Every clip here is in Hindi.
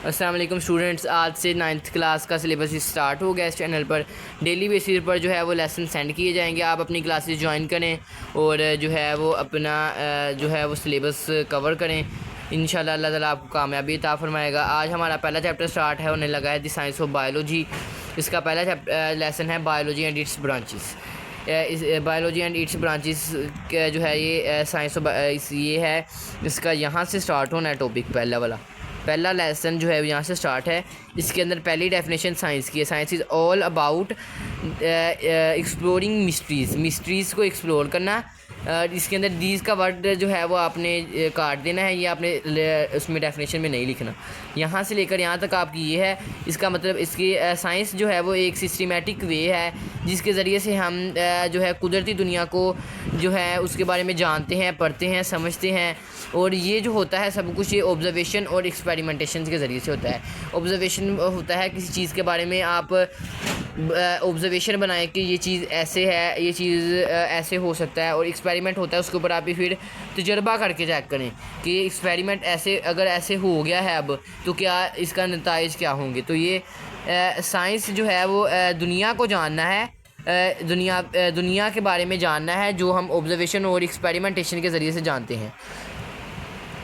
अस्सलाम वालेकुम स्टूडेंट्स, आज से 9th क्लास का सिलेबस स्टार्ट हो गया। इस चैनल पर डेली बेसिस पर जो है वो लेसन सेंड किए जाएंगे। आप अपनी क्लासेस ज्वाइन करें और जो है वो अपना जो है वो सिलेबस कवर करें। इंशाल्लाह अल्लाह ताला आपको कामयाबी अता फरमाएगा। आज हमारा पहला चैप्टर स्टार्ट होने लगा है, द साइंस ऑफ बायोलॉजी। इसका पहला लेसन है बायोलॉजी एंड इट्स ब्रांचेस। इस बायोलॉजी एंड इट्स ब्रांचेस का जो है ये साइंस ये है, इसका यहाँ से स्टार्ट होना है टॉपिक। पहला लेसन जो है यहाँ से स्टार्ट है। इसके अंदर पहली डेफिनेशन साइंस की है। Science is all about exploring mysteries को एक्सप्लोर करना। इसके अंदर दीज का वर्ड जो है वो आपने काट देना है, ये आपने उसमें डेफिनेशन में नहीं लिखना। यहाँ से लेकर यहाँ तक आपकी ये है। इसका मतलब इसकी साइंस जो है वो एक सिस्टमेटिक वे है जिसके ज़रिए से हम जो है कुदरती दुनिया को जो है उसके बारे में जानते हैं, पढ़ते हैं, समझते हैं। और ये जो होता है सब कुछ ये ऑब्जर्वेशन और एक्सपेरिमेंटेशन के ज़रिए से होता है। ऑब्जर्वेशन होता है किसी चीज़ के बारे में आप ऑब्जर्वेशन बनाएं कि ये चीज़ ऐसे है, ये चीज़ ऐसे हो सकता है। और एक्सपेरिमेंट होता है, उसके ऊपर आप फिर तजर्बा करके चेक करें कि ये एक्सपेरिमेंट ऐसे अगर ऐसे हो गया है अब तो क्या इसका नताइज क्या होंगे। तो ये साइंस जो है वो दुनिया को जानना है, दुनिया के बारे में जानना है जो हम ऑब्जर्वेशन और एक्सपेरिमेंटेशन के ज़रिए से जानते हैं।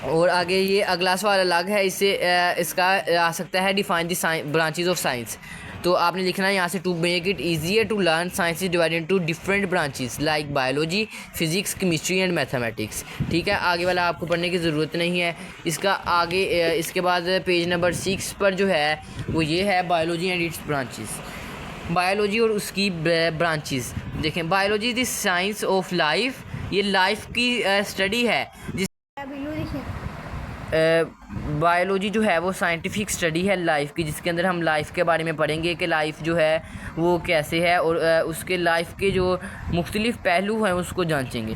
और आगे ये अगला सवाल अलग है, इससे इसका आ सकता है define the branches of science. तो आपने लिखना है यहाँ से, to make it easier to learn science is divided into different branches like biology, physics, chemistry and mathematics. ठीक है, आगे वाला आपको पढ़ने की ज़रूरत नहीं है। इसका आगे इसके बाद पेज नंबर 6 पर जो है वो ये है biology and it's branches. Biology और उसकी ब्रांचेस देखें। Biology the science of life, ये लाइफ की स्टडी है। बायोलॉजी जो है वो साइंटिफिक स्टडी है लाइफ की, जिसके अंदर हम लाइफ के बारे में पढ़ेंगे कि लाइफ जो है वो कैसे है और उसके लाइफ के जो मुख्तलिफ पहलू हैं उसको जांचेंगे।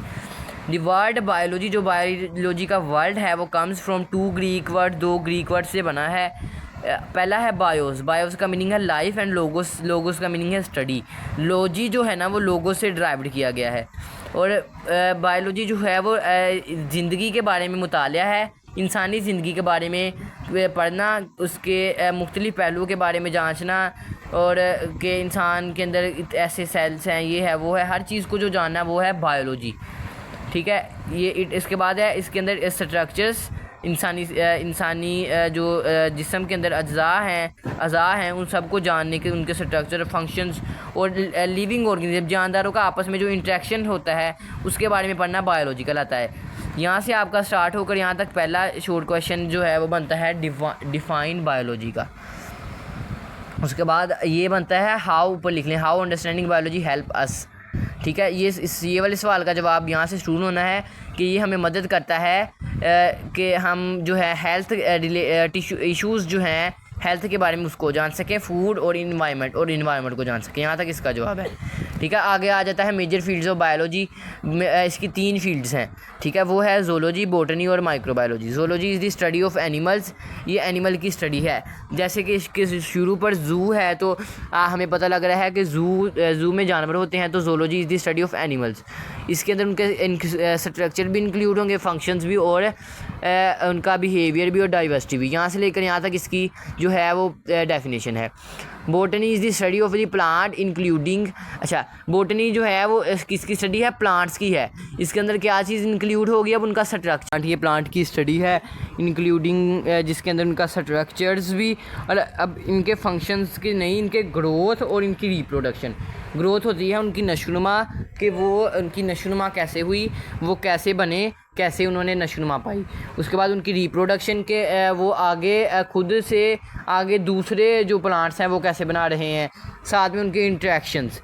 द वर्ड बायोलॉजी, जो बायोलॉजी का वर्ड है वो comes from 2 Greek word, 2 Greek word से बना है। पहला है बायोस का मीनिंग है लाइफ एंड लोगोस का मीनिंग है स्टडी। लॉजी जो है ना वो लोगोस से ड्राइव्ड किया गया है। और बायोलॉजी जो है वो ज़िंदगी के बारे में मुतालिया है, इंसानी ज़िंदगी के बारे में पढ़ना, उसके मुख्तलिफ पहलुओं के बारे में जांचना और कि इंसान के अंदर ऐसे सेल्स हैं, ये है वो है, हर चीज़ को जो जानना वो है बायोलॉजी। ठीक है, ये इसके बाद है इसके अंदर स्ट्रक्चर्स, इंसानी जो जिस्म के अंदर अज़ा हैं उन सब को जानने के, उनके स्ट्रक्चर, फंक्शंस और लिविंग ऑर्गेनिज्म, जानदारों का आपस में जो इंटरेक्शन होता है उसके बारे में पढ़ना बायोलॉजी कहलाता है। यहाँ से आपका स्टार्ट होकर यहाँ तक पहला शॉर्ट क्वेश्चन जो है वो बनता है डिफाइन बायोलॉजी का। उसके बाद ये बनता है हाउ, ऊपर लिख लें, how understanding biology help us. ठीक है, ये वाले सवाल का जवाब यहाँ से शुरू होना है कि ये हमें मदद करता है कि हम जो है हेल्थ इश्यूज़ जो हैं हेल्थ के बारे में उसको जान सकें, फूड और इन्वायरमेंट को जान सकें। यहाँ तक इसका जवाब है। ठीक है, आगे आ जाता है मेजर फील्ड्स ऑफ बायोलॉजी। इसकी 3 फील्ड्स हैं। ठीक है, वो है ज़ूलॉजी, बॉटनी और microbiology. Zoology is the study of animals, ये एनिमल की स्टडी है। जैसे कि इसके शुरू पर ज़ू है तो हमें पता लग रहा है कि ज़ू में जानवर होते हैं, तो zoology is the study of animals. इसके अंदर उनके स्ट्रक्चर भी इंक्लूड होंगे, फंक्शंस भी और उनका बिहेवियर भी और डाइवर्सिटी भी। यहाँ से लेकर यहाँ तक इसकी जो है वो डेफिनेशन है। Botany is the study of the plant including, अच्छा बॉटनी जो है वो किसकी स्टडी है, प्लांट्स की है। इसके अंदर क्या चीज़ इंक्लूड होगी, अब उनका स्ट्रक्चर, ये प्लांट की स्टडी है इंक्लूडिंग जिसके अंदर उनका स्ट्रक्चर्स भी और अब इनके फंक्शंस की नहीं, इनके ग्रोथ और इनकी रिप्रोडक्शन। ग्रोथ होती है उनकी नशोनुमा, कि वो उनकी नशोनुमा कैसे हुई, वो कैसे बने, कैसे उन्होंने नशोनुमा पाई। उसके बाद उनकी रिप्रोडक्शन के वो आगे खुद से आगे दूसरे जो प्लांट्स हैं वो कैसे बना रहे हैं। साथ में उनके इंटरेक्शंस,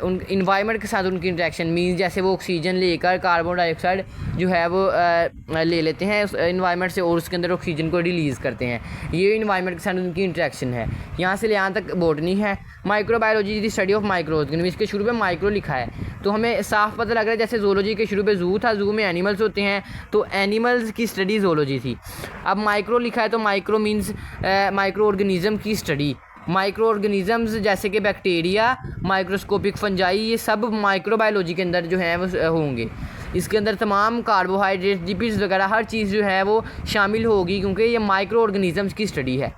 उन इन्वायरमेंट के साथ उनकी इंटरेक्शन मीन्स जैसे वो ऑक्सीजन लेकर कार्बन डाइऑक्साइड जो है वो ले लेते हैं उस इन्वायरमेंट से और उसके अंदर ऑक्सीजन को रिलीज़ करते हैं। ये इन्वायरमेंट के साथ उनकी इंटरेक्शन है। यहाँ से यहाँ तक बॉटनी है। Microbiology the study of micro organism, इसके शुरू में माइक्रो लिखा है तो हमें साफ पता लग रहा है जैसे ज़ूलॉजी के शुरू पे ज़ू था, ज़ू में एनिमल्स होते हैं तो एनिमल्स की स्टडी ज़ूलॉजी थी। अब माइक्रो लिखा है तो माइक्रो मीन्स माइक्रो ऑर्गेनिज्म की स्टडी। माइक्रो ऑर्गेनिज़म्स जैसे कि बैक्टीरिया, माइक्रोस्कोपिक फंजाई, ये सब माइक्रोबायोलॉजी के अंदर जो हैं वो होंगे। इसके अंदर तमाम कार्बोहाइड्रेट, लिपिड्स वगैरह हर चीज़ जो है वो शामिल होगी, क्योंकि ये माइक्रो ऑर्गेनिज़म्स की स्टडी है।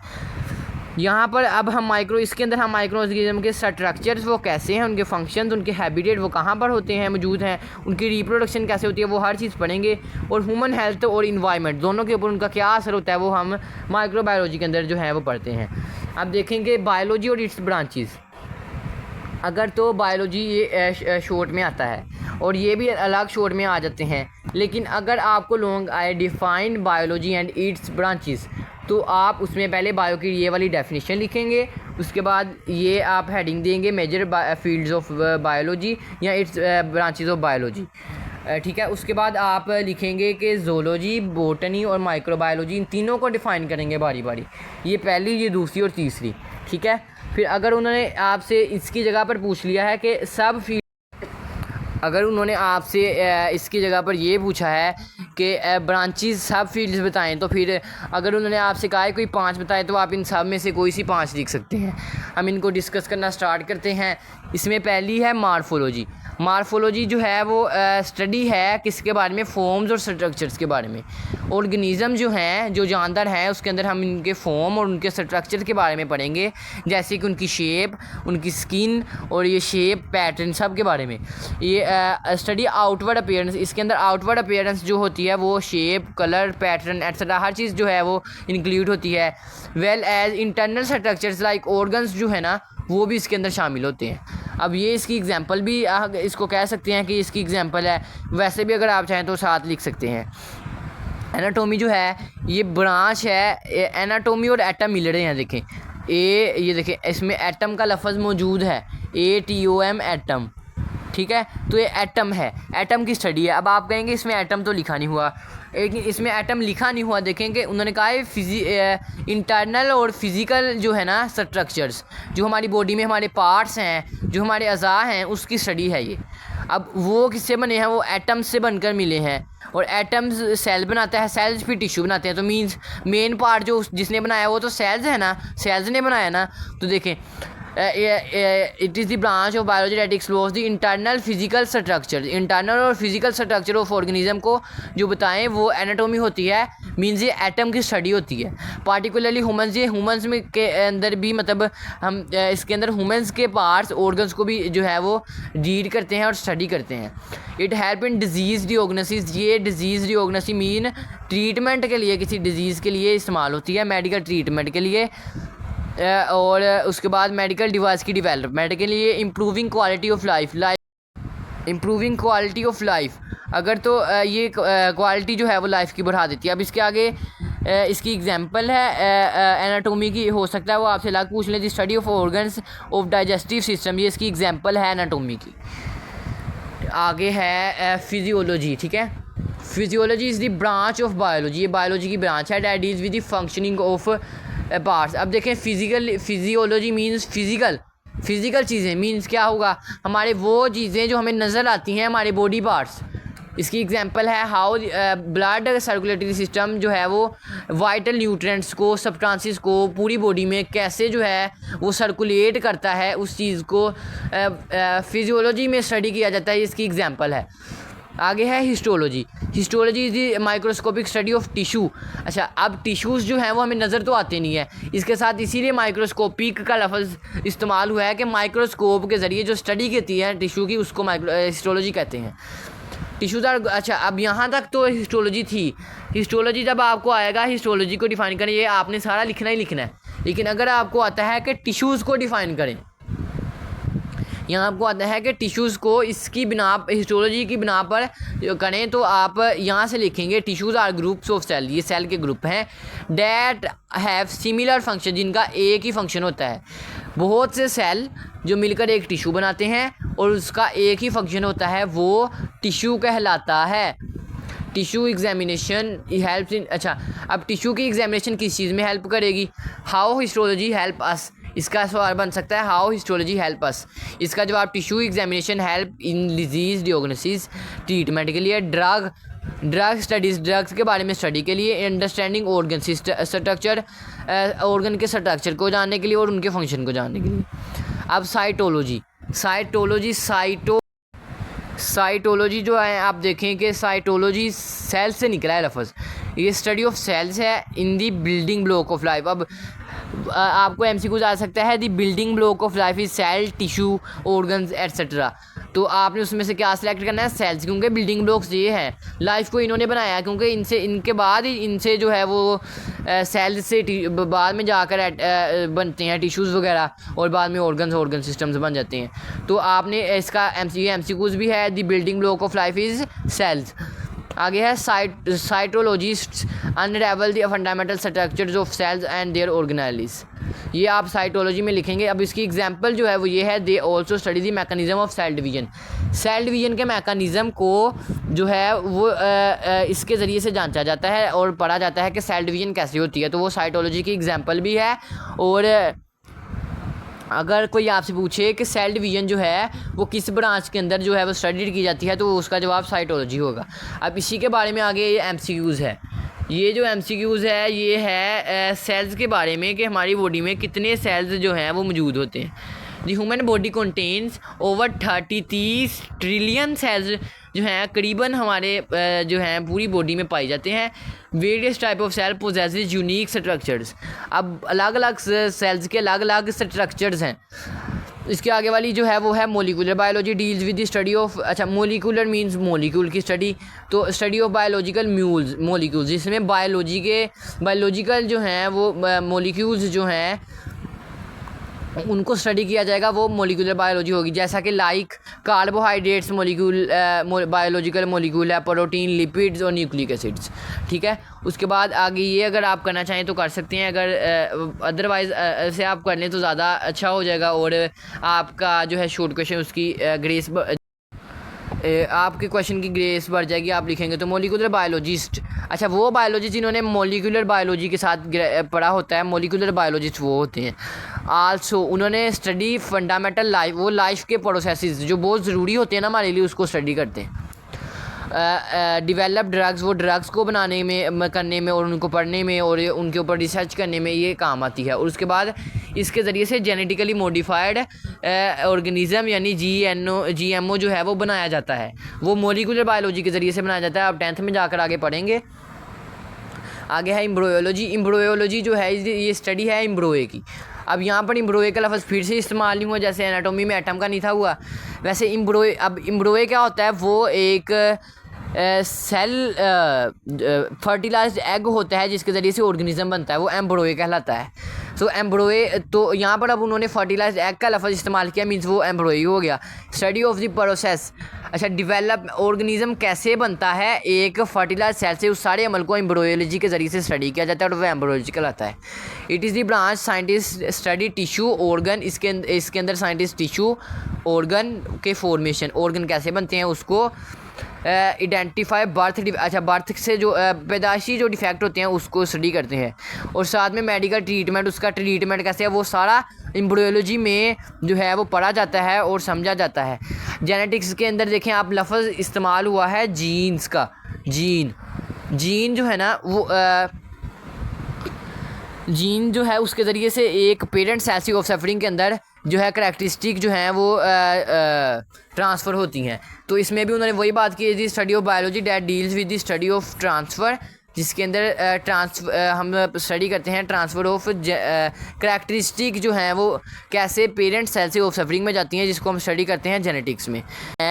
यहाँ पर अब हम इसके अंदर हम माइक्रो ऑर्गेनिज्म के स्ट्रक्चर्स वो कैसे हैं, उनके फंक्शंस, उनके हैबिटेट वो कहाँ पर होते हैं, मौजूद हैं, उनकी रिप्रोडक्शन कैसे होती है, वो हर चीज़ पढ़ेंगे। और ह्यूमन हेल्थ और इन्वायरमेंट दोनों के ऊपर उनका क्या असर होता है वो हम माइक्रोबायोलॉजी के अंदर जो है वो पढ़ते हैं। अब देखेंगे बायोलॉजी और इट्स ब्रांचेस। अगर तो बायोलॉजी ये शॉर्ट में आता है और ये भी अलग शॉर्ट में आ जाते हैं, लेकिन अगर आपको लॉन्ग आए defined biology and it's branches, तो आप उसमें पहले बायो की ये वाली डेफिनेशन लिखेंगे, उसके बाद ये आप हेडिंग देंगे मेजर फील्ड्स ऑफ बायोलॉजी या इट्स ब्रांचेस ऑफ बायोलॉजी। ठीक है, उसके बाद आप लिखेंगे कि ज़ूलॉजी, बॉटनी और माइक्रोबायोलॉजी, इन तीनों को डिफ़ाइन करेंगे बारी बारी, ये पहली, ये दूसरी और तीसरी। ठीक है, फिर अगर उन्होंने आपसे इसकी जगह पर पूछ लिया है कि सब फील्ड, अगर उन्होंने आपसे इसकी जगह पर ये पूछा है कि ब्रांचेस सब फील्ड्स बताएं, तो फिर अगर उन्होंने आपसे कहा है कोई 5 बताएं, तो आप इन सब में से कोई सी 5 लिख सकते हैं। हम इनको डिस्कस करना स्टार्ट करते हैं। इसमें पहली है मार्फोलॉजी। मार्फोलॉजी जो है वो स्टडी है किसके बारे में, फॉर्म्स और स्ट्रक्चर्स के बारे में। ऑर्गेनिज़म जो हैं, जो जानदार हैं, उसके अंदर हम इनके फॉर्म और उनके स्ट्रक्चर के बारे में पढ़ेंगे, जैसे कि उनकी शेप, उनकी स्किन और ये शेप पैटर्न सब के बारे में। ये स्टडी आउटवर्ड अपीयरेंस, इसके अंदर आउटवर्ड अपीयरेंस जो होती है वो शेप, कलर, पैटर्न एट्सेट्रा हर चीज़ जो है वो इंक्लूड होती है। Well as internal structures like organs जो है ना, वो भी इसके अंदर शामिल होते हैं। अब ये इसकी एग्जांपल भी इसको कह सकते हैं कि इसकी एग्जांपल है, वैसे भी अगर आप चाहें तो साथ लिख सकते हैं। एनाटोमी जो है ये ब्रांच है, एनाटोमी और एटम मिल रहे हैं। देखें ये देखें, इसमें एटम का लफ्ज़ मौजूद है, ATOM एटम। ठीक है, तो ये एटम है, एटम की स्टडी है। अब आप कहेंगे इसमें एटम तो लिखा नहीं हुआ, लेकिन इसमें एटम लिखा नहीं हुआ। देखेंगे उन्होंने कहा है इंटरनल और फिज़िकल जो है ना स्ट्रक्चर्स, जो हमारी बॉडी में हमारे पार्ट्स हैं, जो हमारे अज़ा हैं, उसकी स्टडी है ये। अब वो किससे बने हैं, वो एटम्स से बनकर मिले हैं, और एटम्स सेल बनाता है, सेल्स फिर टिश्यू बनाते हैं। तो मीन्स मेन पार्ट जो जिसने बनाया वो तो सेल्स है ना, सेल्स ने बनाया ना। तो देखें it is the branch of biology that explores the internal physical structure. Internal और फिजिकल स्ट्रक्चर ऑफ ऑर्गेनिज्म को जो बताएं वो एनाटोमी होती है। मीन्स ये एटम की स्टडी होती है, पार्टिकुलरली ह्यूमंस। ये ह्यूमंस में के अंदर भी मतलब हम इसके अंदर ह्यूमंस के पार्ट्स, ऑर्गन्स को भी जो है वो रीड करते हैं और स्टडी करते हैं। It help in disease diagnosis. ये डिजीज़ डियोग्नोसिस मीन ट्रीटमेंट के लिए, किसी डिजीज़ के लिए इस्तेमाल होती है, मेडिकल ट्रीटमेंट के लिए। और उसके बाद मेडिकल डिवाइस की डेवलपमेंट के लिए, improving quality of life, improving quality of life. अगर तो ये क्वालिटी जो है वो लाइफ की बढ़ा देती है। अब इसके आगे इसकी एग्जांपल है एनाटोमी की, हो सकता है वो आपसे अलग पूछ लें। The study of organs of digestive system, ये इसकी एग्जांपल है एनाटोमी की। आगे है फिजियोलॉजी। ठीक है, physiology is the branch of biology. ये बायोलॉजी की ब्रांच है that is with the functioning of parts. अब देखें फिजियोलॉजी मीन्स फिज़िकल चीज़ें, मीन्स क्या होगा, हमारे वो चीज़ें जो हमें नज़र आती हैं, हमारे बॉडी पार्ट्स। इसकी एग्जांपल है हाउ ब्लड सर्कुलेटरी सिस्टम जो है वो वाइटल न्यूट्रिएंट्स को, सब्सटेंसेस को पूरी बॉडी में कैसे जो है वो सर्कुलेट करता है, उस चीज़ को फिजियोलॉजी में स्टडी किया जाता है। इसकी एग्जांपल है। आगे है histology. Histology is the microscopic study of tissue. अच्छा, अब टिश्यूज़ जो हैं वो हमें नज़र तो आते नहीं है, इसके साथ इसीलिए माइक्रोस्कोपिक का लफ्ज़ इस्तेमाल हुआ है कि माइक्रोस्कोप के ज़रिए जो स्टडी की है टिश्यू की, उसको हिस्टोलॉजी कहते हैं। टिश्यूज़ आर, अच्छा अब यहाँ तक तो हिस्टोलॉजी थी। हिस्टोलॉजी जब आपको आएगा, हिस्टोलॉजी को डिफ़ाइन करें, ये आपने सारा लिखना ही लिखना है। लेकिन अगर आपको आता है कि टिश्यूज़ को डिफ़ाइन करें, यहाँ आपको आता है कि टिश्यूज़ को इसकी बिना, हिस्टोलॉजी की बिना पर करें, तो आप यहाँ से लिखेंगे tissues are groups of cell. ये सेल के ग्रुप हैं डैट हैव सिमिलर फंक्शन, जिनका एक ही फंक्शन होता है। बहुत से सेल जो मिलकर एक टिश्यू बनाते हैं और उसका एक ही फंक्शन होता है, वो टिश्यू कहलाता है। टिश्यू एग्जामिनेशन हेल्प इन, अच्छा अब टिश्यू की एग्जामिनेशन किस चीज़ में हेल्प करेगी, हाउ हिस्टोलॉजी हेल्प अस। इसका सवाल बन सकता है हाउ हिस्टोलॉजी हेल्प अस। इसका जवाब tissue examination help in disease diagnosis, treatment के लिए, ड्रग स्टडीज़, ड्रग्स के बारे में स्टडी के लिए, अंडरस्टैंडिंग ऑर्गन स्ट्रक्चर, ऑर्गन के स्ट्रक्चर को जानने के लिए और उनके फंक्शन को जानने के लिए। अब साइटोलॉजी। साइटोलॉजी जो है आप देखें कि साइटोलॉजी सेल से निकला है लफ्ज़, ये स्टडी ऑफ सेल्स है in the building block of life. अब आपको एमसीक्यूज आ सकता है the building block of life is cell, tissue, organs etcetera. तो आपने उसमें से क्या सिलेक्ट करना है? सेल्स, क्योंकि बिल्डिंग ब्लॉक्स ये हैं, लाइफ को इन्होंने बनाया क्योंकि इनके बाद ही इनसे जो है वो सेल्स से बाद में जाकर बनते हैं टिश्यूज़ वगैरह, और बाद में ऑर्गन सिस्टम्स बन जाते हैं। तो आपने इसका एमसीक्यूज भी है the building block of life is cells. आगे है cytologists unravel the fundamental structures of cells and their organelles. ये आप साइटोलॉजी में लिखेंगे। अब इसकी एग्जांपल जो है वो ये है, they also study the mechanism of cell division. Cell division के मैकेनिज्म को जो है वो इसके ज़रिए से जांचा जाता है और पढ़ा जाता है कि सेल डिवीजन कैसे होती है। तो वो साइटोलॉजी की एग्जांपल भी है। और अगर कोई आपसे पूछे कि सेल डिवीजन जो है वो किस ब्रांच के अंदर जो है वो स्टडी की जाती है, तो उसका जवाब साइटोलॉजी होगा। अब इसी के बारे में आगे ये एमसीक्यूज़ है। ये जो एमसीक्यूज़ है ये है सेल्स के बारे में कि हमारी बॉडी में कितने सेल्स जो हैं वो मौजूद होते हैं। The human body contains over 30 trillion cells जो हैं करीबन हमारे जो हैं पूरी बॉडी में पाए जाते हैं। Various type of cell possesses unique structures. अब अलग अलग सेल्स के अलग अलग स्ट्रक्चर्स हैं। इसके आगे वाली जो है वो है molecular biology, deals with the study of, अच्छा मोलिकुलर मींस मोलिक्यूल की स्टडी, तो स्टडी ऑफ बायोलॉजिकल मोलिक्यूल्स, जिसमें बायोलॉजिकल जो हैं वो मोलिक्यूल्स जो हैं उनको स्टडी किया जाएगा, वो मोलिकुलर बायोलॉजी होगी। जैसा कि like carbohydrates molecule biological molecule है, प्रोटीन, लिपिड्स और न्यूक्लिक एसिड्स। ठीक है, उसके बाद आगे ये अगर आप करना चाहें तो कर सकते हैं, अगर अदरवाइज़ ऐसे आप कर लें तो ज़्यादा अच्छा हो जाएगा। और आपका जो है शॉर्ट क्वेश्चन उसकी ग्रेस आपके क्वेश्चन की ग्रेस बढ़ जाएगी। आप लिखेंगे तो मोलिकुलर बायोलॉजिस्ट, अच्छा वो बायोलॉजिस्ट जिन्होंने मोलिकुलर बायोलॉजी के साथ पढ़ा होता है, मोलिकुलर बायोलॉजिस्ट वो होते हैं। आल्सो उन्होंने स्टडी फंडामेंटल लाइफ, वो लाइफ के प्रोसेसेस जो बहुत ज़रूरी होते हैं ना हमारे लिए, उसको स्टडी करते हैं। डेवलप ड्रग्स, वो ड्रग्स को बनाने में करने में और उनको पढ़ने में और उनके ऊपर रिसर्च करने में ये काम आती है। और उसके बाद इसके ज़रिए से जेनेटिकली मॉडिफाइड ऑर्गेनिज़म यानी GMO जो है वो बनाया जाता है, वो मोलिकुलर बायोलॉजी के ज़रिए से बनाया जाता है। आप 10th में जाकर आगे पढ़ेंगे। आगे है एम्ब्रियोलॉजी। एम्ब्रियोलॉजी जो है ये स्टडी है एम्ब्रियो की। अब यहाँ पर एम्ब्रियो का लफ्ज़ फिर से इस्तेमाल नहीं हुआ, जैसे एनाटॉमी में एटम का नहीं था हुआ, वैसे एम्ब्रियो। अब एम्ब्रियो क्या होता है? वो एक सेल फर्टिलाइज्ड एग होता है जिसके ज़रिए से ऑर्गेनिज्म बनता है, वो एम्ब्रियो कहलाता है। सो एम्ब्रियो, तो यहाँ पर अब उन्होंने फर्टिलाइज्ड एग का लफ्ज़ इस्तेमाल किया, मीन्स वो एम्ब्रियो हो गया। स्टडी ऑफ द प्रोसेस, अच्छा डेवलप ऑर्गेनिज्म कैसे बनता है एक फर्टिलाइज सेल से, उस सारे अमल को एम्ब्रियोलॉजी के ज़रिए से स्टडी किया जाता है और वो एम्ब्रियोलॉजी कहलाता है। It is the branch scientist study tissue organ, इसके अंदर साइंटिस्ट टिश्यू ऑर्गन के फॉर्मेशन, ऑर्गन कैसे बनते हैं उसको आइडेंटिफाई, बर्थ से जो पैदाइशी जो डिफेक्ट होते हैं उसको स्टडी करते हैं। और साथ में मेडिकल ट्रीटमेंट, उसका ट्रीटमेंट कैसे है वो सारा एम्ब्रियोलॉजी में जो है वो पढ़ा जाता है और समझा जाता है। जेनेटिक्स के अंदर देखें आप लफ्ज़ इस्तेमाल हुआ है जीन्स का। जीन जो है ना वो जीन जो है उसके ज़रिए से एक पेरेंट सेल ऑफ सफरिंग के अंदर जो है करैक्टरिस्टिक जो हैं वो ट्रांसफ़र होती हैं। तो इसमें भी उन्होंने वही बात की, the study of biology that deals with the study of transfer, जिसके अंदर हम स्टडी करते हैं ट्रांसफ़र ऑफ करैक्टरिस्टिक जो हैं वो कैसे पेरेंट सेल से ऑफ सफरिंग में जाती हैं, जिसको हम स्टडी करते हैं जेनेटिक्स में।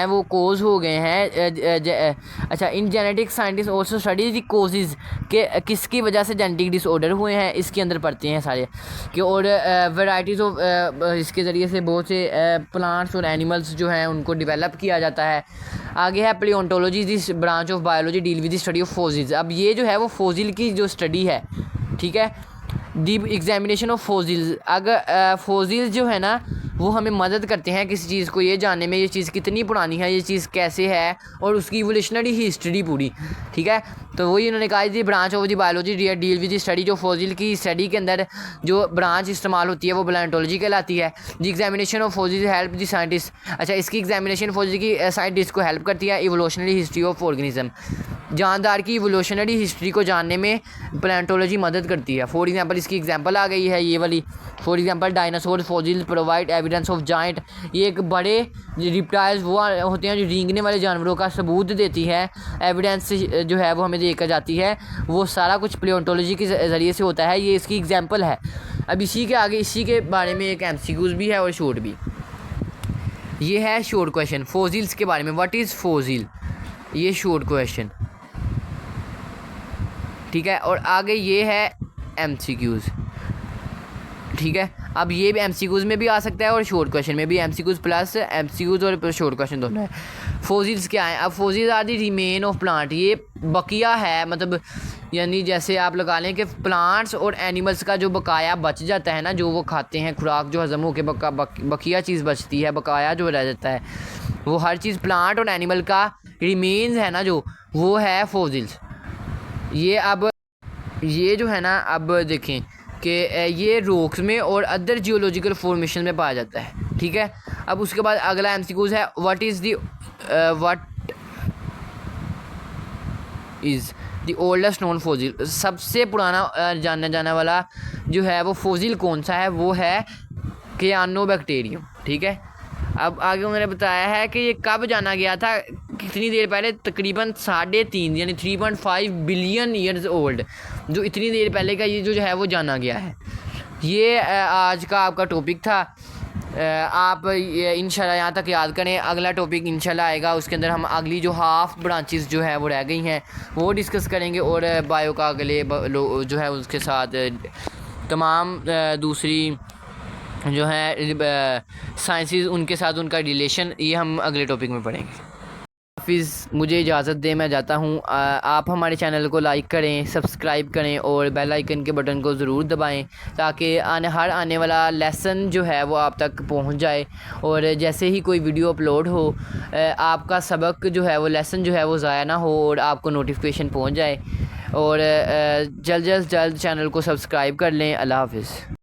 वो कोज हो गए हैं। अच्छा, in genetic scientist also study the causes के किसकी वजह से जेनेटिक डिसऑर्डर हुए हैं, इसके अंदर पढ़ते हैं सारे कि। और वेराइटीज़ ऑफ इसके ज़रिए से बहुत से प्लांट्स और एनिमल्स जो हैं उनको डेवलप किया जाता है। आगे है palaeontology, this branch of biology deal with the study of fossils. अब ये जो है वो फॉसिल की जो स्टडी है, ठीक है, दी एग्जामिनेशन ऑफ फॉसिल्स। अगर फॉसिल्स जो है ना वो हमें मदद करते हैं किसी चीज़ को ये जानने में, ये चीज़ कितनी पुरानी है, ये चीज़ कैसे है और उसकी इवोल्यूशनरी हिस्ट्री पूरी, ठीक है। तो वही उन्होंने कहा दी branch of the biology deal with the study, जो फॉसिल की स्टडी के अंदर जो ब्रांच इस्तेमाल होती है वो पैलेंटोलॉजी कहलाती है। The examination of fossil help the scientist, अच्छा इसकी एग्जामिनेशन फॉसिल की साइंटिस्ट को हेल्प करती है। इवोल्यूशनरी हिस्ट्री ऑफ ऑर्गेनिज्म, जानदार की इवोल्यूशनरी हिस्ट्री को जानने में पैलेंटोलॉजी मदद करती है। फॉर एग्जांपल इसकी एग्जांपल आ गई है ये वाली, for example dinosaur fossil provide evidence of giant, ये एक बड़े रिप्टाइल्स वो होते हैं जो रेंगने वाले जानवरों का सबूत देती है, एविडेंस जो है वो हमें देकर जाती है, वो सारा कुछ पैलेंटोलॉजी के ज़रिए से होता है। ये इसकी एग्जांपल है। अब इसी के आगे इसी के बारे में एक एमसीक्यूज़ भी है और शॉर्ट भी। ये है शॉर्ट क्वेश्चन फॉसिल्स के बारे में, व्हाट इज़ फॉसिल, ये शॉर्ट क्वेश्चन, ठीक है। और आगे ये है एमसीक्यूज़, ठीक है। अब ये भी एमसीक्यूज़ में भी आ सकता है और शॉर्ट क्वेश्चन में भी, एमसीक्यूज़ प्लस एमसीक्यूज़ और शॉर्ट क्वेश्चन दोनों है। फॉसिल्स क्या है, अब fossils are the remain of plant, ये बकिया है, मतलब यानी जैसे आप लगा लें कि प्लांट्स और एनिमल्स का जो बकाया बच जाता है ना, जो वो खाते हैं, खुराक जो हज़म होकर बकिया चीज़ बचती है, बकाया जो रह जाता है, वो हर चीज़ प्लांट और एनिमल का रिमेन्स है ना जो, वो है फॉसिल्स। ये जो है ना, अब देखें कि ये रॉक्स में और अदर जियोलॉजिकल फॉर्मेशन में पाया जाता है, ठीक है। अब उसके बाद अगला एमसीक्यूज़ है what is the oldest known fossil, सबसे पुराना जाना जाने वाला जो है वो फॉसिल कौन सा है, वो है क्यानोबैक्टीरियम, ठीक है। अब आगे उन्होंने बताया है कि ये कब जाना गया था, कितनी देर पहले, तकरीबन 3.5 यानी 3.5 बिलियन ईयर्स ओल्ड, जो इतनी देर पहले का ये जो है वो जाना गया है। ये आज का आपका टॉपिक था। आप इंशाल्लाह यहाँ तक याद करें, अगला टॉपिक इंशाल्लाह आएगा, उसके अंदर हम अगली जो हाफ ब्रांचेस जो है वो रह गई हैं वो डिस्कस करेंगे, और बायो का अगले जो है उसके साथ तमाम दूसरी जो है साइंसेस उनके साथ उनका रिलेशन, ये हम अगले टॉपिक में पढ़ेंगे। हाफिज़, मुझे इजाज़त दे, मैं जाता हूँ। आप हमारे चैनल को लाइक करें, सब्सक्राइब करें और बेल आइकन के बटन को ज़रूर दबाएं ताकि हर आने वाला लेसन जो है वो आप तक पहुँच जाए, और जैसे ही कोई वीडियो अपलोड हो आपका सबक जो है वो लेसन जो है वो ज़ाया ना हो और आपको नोटिफिकेशन पहुँच जाए। और जल्द चैनल को सब्सक्राइब कर लें। अल्लाह हाफिज़।